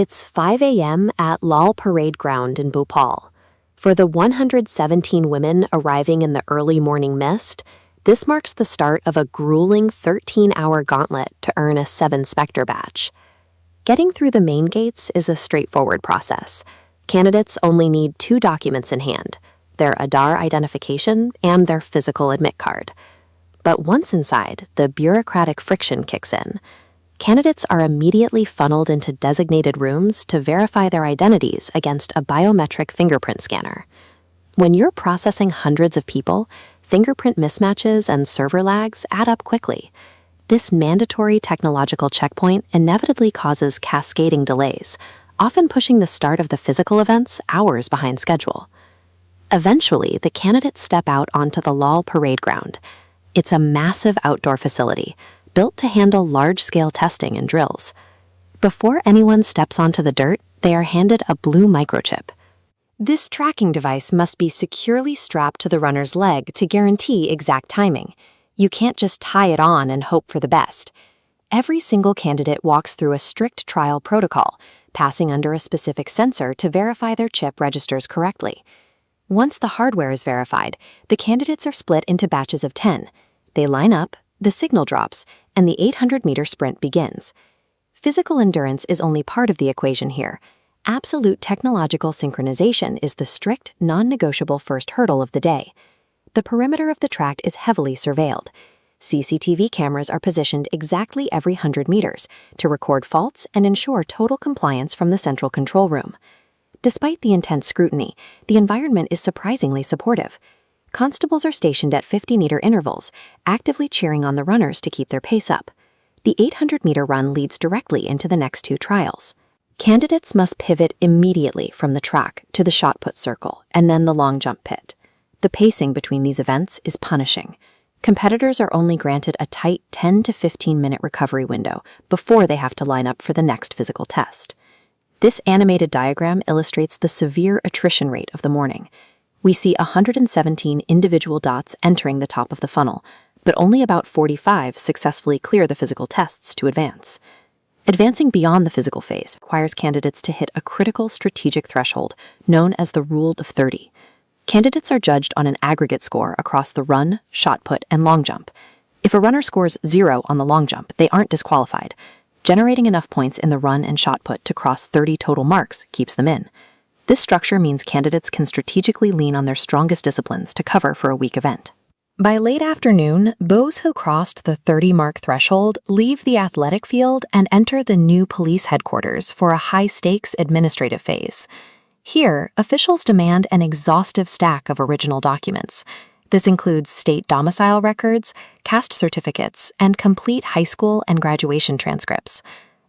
It's 5 a.m. at Lal Parade Ground in Bhopal. For the 117 women arriving in the early morning mist, this marks the start of a grueling 13-hour gauntlet to earn a 7-Spectre badge. Getting through the main gates is a straightforward process. Candidates only need 2 documents in hand, their Aadhaar identification and their physical admit card. But once inside, the bureaucratic friction kicks in. Candidates are immediately funneled into designated rooms to verify their identities against a biometric fingerprint scanner. When you're processing hundreds of people, fingerprint mismatches and server lags add up quickly. This mandatory technological checkpoint inevitably causes cascading delays, often pushing the start of the physical events hours behind schedule. Eventually, the candidates step out onto the Lal Parade Ground. It's a massive outdoor facility, built to handle large-scale testing and drills. Before anyone steps onto the dirt, they are handed a blue microchip. This tracking device must be securely strapped to the runner's leg to guarantee exact timing. You can't just tie it on and hope for the best. Every single candidate walks through a strict trial protocol, passing under a specific sensor to verify their chip registers correctly. Once the hardware is verified, the candidates are split into batches of 10. They line up, the signal drops, and the 800-meter sprint begins. Physical endurance is only part of the equation here. Absolute technological synchronization is the strict, non-negotiable first hurdle of the day. The perimeter of the track is heavily surveilled. CCTV cameras are positioned exactly every 100 meters to record faults and ensure total compliance from the central control room. Despite the intense scrutiny, the environment is surprisingly supportive. Constables are stationed at 50-meter intervals, actively cheering on the runners to keep their pace up. The 800-meter run leads directly into the next 2 trials. Candidates must pivot immediately from the track to the shot put circle and then the long jump pit. The pacing between these events is punishing. Competitors are only granted a tight 10 to 15-minute recovery window before they have to line up for the next physical test. This animated diagram illustrates the severe attrition rate of the morning. We see 117 individual dots entering the top of the funnel, but only about 45 successfully clear the physical tests to advance. Advancing beyond the physical phase requires candidates to hit a critical strategic threshold known as the Rule of 30. Candidates are judged on an aggregate score across the run, shot put, and long jump. If a runner scores 0 on the long jump, they aren't disqualified. Generating enough points in the run and shot put to cross 30 total marks keeps them in. This structure means candidates can strategically lean on their strongest disciplines to cover for a weak event. By late afternoon, those who crossed the 30-mark threshold leave the athletic field and enter the new police headquarters for a high-stakes administrative phase. Here, officials demand an exhaustive stack of original documents. This includes state domicile records, caste certificates, and complete high school and graduation transcripts.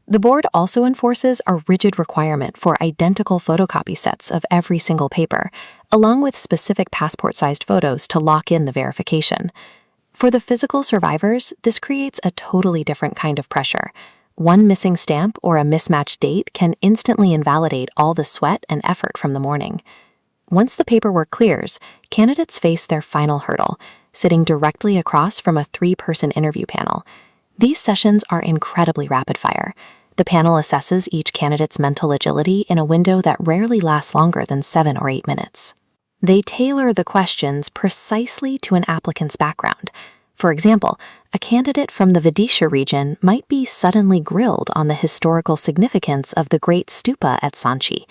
The board also enforces a rigid requirement for identical photocopy sets of every single paper, along with specific passport-sized photos to lock in the verification. For the physical survivors, this creates a totally different kind of pressure. One missing stamp or a mismatched date can instantly invalidate all the sweat and effort from the morning. Once the paperwork clears, candidates face their final hurdle, sitting directly across from a 3-person interview panel. These sessions are incredibly rapid-fire. The panel assesses each candidate's mental agility in a window that rarely lasts longer than 7 or 8 minutes. They tailor the questions precisely to an applicant's background. For example, a candidate from the Vidisha region might be suddenly grilled on the historical significance of the Great Stupa at Sanchi.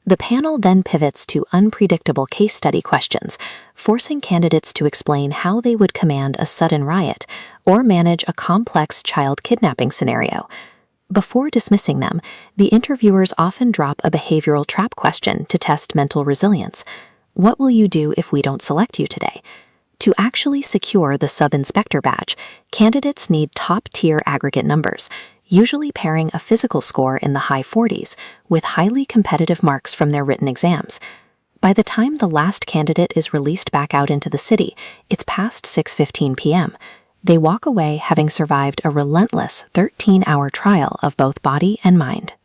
The panel then pivots to unpredictable case study questions, forcing candidates to explain how they would command a sudden riot or manage a complex child kidnapping scenario. Before dismissing them, the interviewers often drop a behavioral trap question to test mental resilience. What will you do if we don't select you today? To actually secure the sub-inspector badge, candidates need top-tier aggregate numbers, usually pairing a physical score in the high 40s with highly competitive marks from their written exams. By the time the last candidate is released back out into the city, it's past 6:15 p.m. They walk away having survived a relentless 13-hour trial of both body and mind.